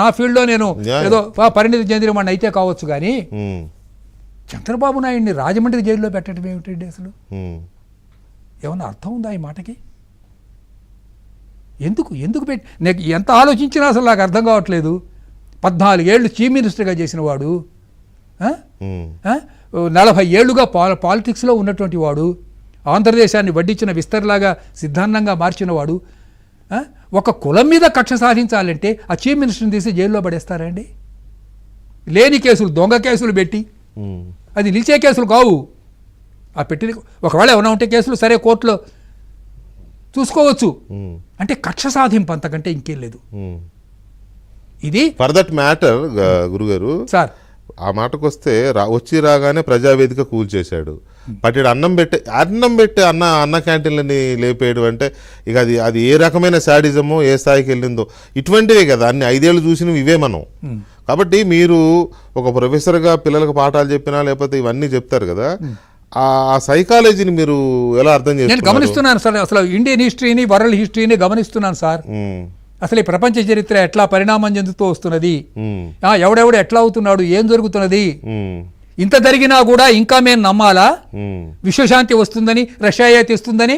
నా ఫీల్డ్లో నేను ఏదో పరిణితి చెందినవాడిని అయితే కావచ్చు కానీ చంద్రబాబు నాయుడిని రాజమండ్రి జైల్లో పెట్టడం ఏమిటండి అసలు? ఏమన్నా అర్థం ఉందా ఈ మాటకి? ఎందుకు పెట్టి నాకు ఎంత ఆలోచించినా అసలు నాకు అర్థం కావట్లేదు. 14 ఏళ్ళు చీఫ్ మినిస్టర్గా చేసిన వాడు, 40 ఏళ్లుగా పాలిటిక్స్లో ఉన్నటువంటి వాడు, ఆంధ్రదేశాన్ని వడ్డించిన విస్తరలాగా సిద్ధాంతంగా మార్చిన వాడు, ఒక కులం మీద కక్ష సాధించాలంటే ఆ చీఫ్ మినిస్టర్ని తీసి జైల్లో పడేస్తారండి? లేని కేసులు, దొంగ కేసులు పెట్టి, అది నిలిచే కేసులు కావు. ఆ పెట్టి ఒకవేళ ఏమైనా ఉంటే కేసులు సరే కోర్టులో చూసుకోవచ్చు. అంటే కక్ష సాధింపు, అంతకంటే ఇంకేం లేదు. ఇది ఫర్ దట్ మ్యాటర్ గురుగారు సార్, ఆ మాటకు వస్తే వచ్చి రాగానే ప్రజావేదిక కూల్చేశాడు. పట్టెడు అన్నం పెట్టి అన్న క్యాంటీన్లని లేపేయడం అంటే ఇక అది ఏ రకమైన శాడిజమో ఏ స్థాయికి వెళ్ళిందో ఇటువంటివే కదా. అన్ని 5 ఏళ్ళు చూసినవి ఇవే మనం. కాబట్టి మీరు ఒక ప్రొఫెసర్గా పిల్లలకు పాఠాలు చెప్పినా లేకపోతే ఇవన్నీ చెప్తారు కదా, ఆ సైకాలజీని మీరు ఎలా అర్థం చేస్తారు? నేను గమనిస్తున్నాను సార్, అసలు ఇండియన్ హిస్టరీని వరల్డ్ హిస్టరీని గమనిస్తున్నాను సార్. అసలు ఈ ప్రపంచ చరిత్ర ఎట్లా పరిణామం చెందుతూ వస్తున్నది, ఎవడెవడు ఎట్లా అవుతున్నాడు, ఏం జరుగుతున్నది, ఇంత జరిగినా కూడా ఇంకా మేము నమ్మాలా విశ్వశాంతి వస్తుందని, రష్యా తెస్తుందని?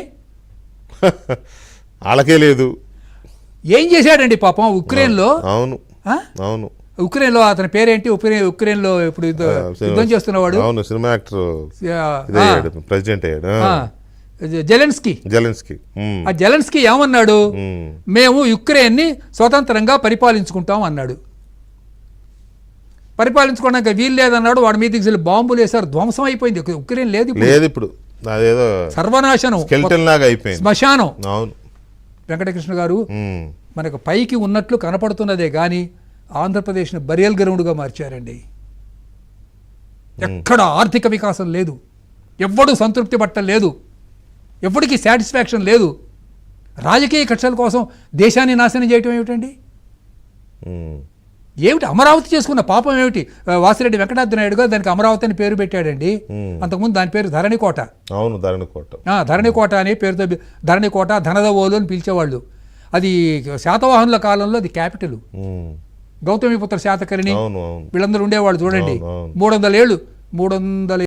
వాళ్ళకే లేదు. ఏం చేశాడండి పాపం ఉక్రెయిన్లో? అవును అవును, ఉక్రెయిన్లో అతని పేరేంటి? ఉక్రెయిన్లో ఇప్పుడు యుద్ధం చేస్తున్నవాడు, సినిమా యాక్టర్, ప్రెసిడెంట్ అయ్యాడు, జెలెన్స్కీ. ఆ జెలెన్స్కీ ఏమన్నాడు? మేము యుక్రెయిన్ని స్వతంత్రంగా పరిపాలించుకుంటాం అన్నాడు. పరిపాలించుకోవడానికి వీలు లేదన్నాడు. వాడి మీదకి బాంబులు వేశారు, ధ్వంసం అయిపోయింది. ఉక్రెయిన్ లేదు ఇప్పుడు, సర్వనాశనం, శ్మశానం. వెంకటకృష్ణ గారు, మనకు పైకి ఉన్నట్లు కనపడుతున్నదే కానీ ఆంధ్రప్రదేశ్ని బరియల్ గ్రౌండ్గా మార్చారండి. ఎక్కడ ఆర్థిక వికాసం లేదు, ఎవ్వడు సంతృప్తి పట్టలేదు, ఎవ్వడికి సాటిస్ఫాక్షన్ లేదు. రాజకీయ కక్షల కోసం దేశాన్ని నాశనం చేయటం ఏమిటండి? ఏమిటి అమరావతి చేసుకున్న పాపం ఏమిటి? వాసిరెడ్డి వెంకటాద్రి గారు దానికి అమరావతి అని పేరు పెట్టాడండి. అంతకుముందు దాని పేరు ధరణికోట. ధరణికోట అనే పేరుతో ధరణికోట, ధనదవోలు అని పిలిచేవాళ్ళు. అది శాతవాహనుల కాలంలో అది క్యాపిటల్. గౌతమిపుత్ర శాతకర్ణి వీళ్ళందరూ ఉండేవాళ్ళు చూడండి. 300 ఏళ్ళు